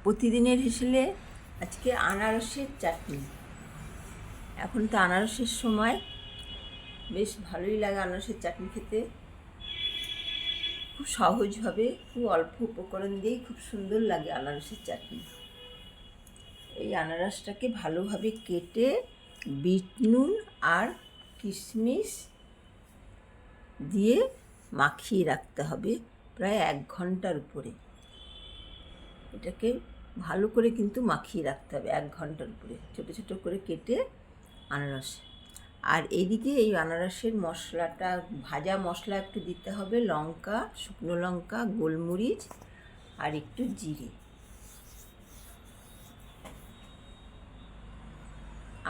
প্রতিদিনের হেসেলে আজকে আনারসের চাটনি। এখন তো আনারসের সময়, বেশ ভালোই লাগে আনারসের চাটনি খেতে। খুব সহজভাবে, খুব অল্প উপকরণ দিয়েই খুব সুন্দর লাগে আনারসের চাটনি। এই আনারসটাকে ভালোভাবে কেটে বিট নুন আর কিশমিশ দিয়ে মাখিয়ে রাখতে হবে প্রায় 1 ঘন্টার উপরে। এটাকে ভালো করে কিন্তু মাখিয়ে রাখতে হবে 1 ঘন্টার উপরে, ছোটো ছোটো করে কেটে আনারস। আর এদিকে এই আনারসের মশলাটা, ভাজা মশলা একটু দিতে হবে, লঙ্কা, শুকনো লঙ্কা, গোলমরিচ আর একটু জিরে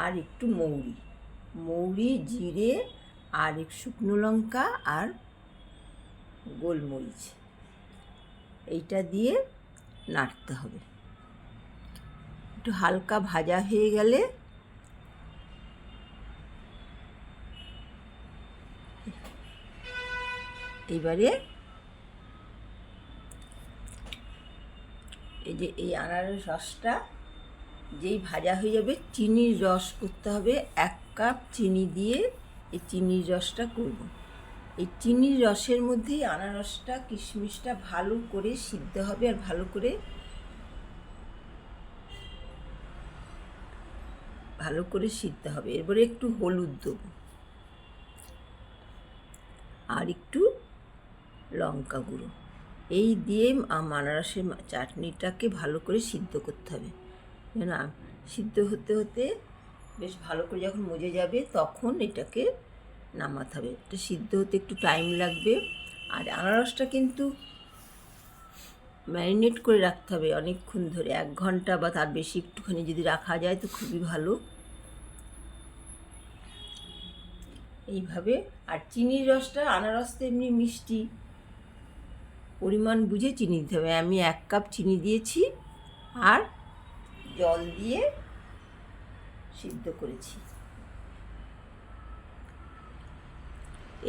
আর একটু মৌরি, জিরে আর শুকনো লঙ্কা আর গোলমরিচ, এইটা দিয়ে নাড়তে হবে। একটু হালকা ভাজা হয়ে গেলে এবারে এই যে এই আনারস রসটা যেই ভাজা হয়ে যাবে, চিনির রস করতে হবে। 1 কাপ চিনি দিয়ে এই চিনির রসটা করব। এই চিনির রসের মধ্যেই আনারসটা, কিশমিশটা ভালো করে সিদ্ধ হবে আর ভালো করে সিদ্ধ হবে। এরপরে একটু হলুদ দেবো আর একটু লঙ্কা গুঁড়ো। এই দিয়ে আনারসের চাটনিটাকে ভালো করে সিদ্ধ করতে হবে। যেন সিদ্ধ হতে হতে বেশ ভালো করে যখন মজে যাবে, তখন এটাকে নামাতে হবে। এটা সিদ্ধ হতে একটু টাইম লাগবে। আর আনারসটা কিন্তু ম্যারিনেট করে রাখতে হবে অনেকক্ষণ ধরে, 1 ঘন্টা বা তার বেশি একটুখানি যদি রাখা যায় তো খুবই ভালো। এইভাবে। আর চিনির রসটা, আনারস তো এমনি মিষ্টি, পরিমাণ বুঝে চিনি দিতে হবে। আমি 1 কাপ চিনি দিয়েছি আর জল দিয়ে সিদ্ধ করেছি।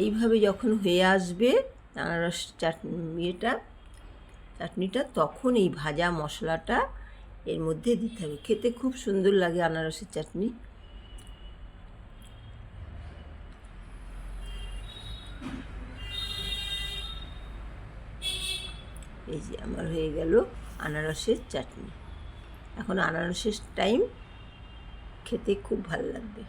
এইভাবে যখন হয়ে আসবে আনারস চাটনিটা, তখন এই ভাজা মশলাটা এর মধ্যে দিতে হবে। খেতে খুব সুন্দর লাগে আনারসের চাটনি। এই যে আমার হয়ে গেল আনারসের চাটনি। এখন আনারসের টাইম, খেতে খুব ভালো লাগবে।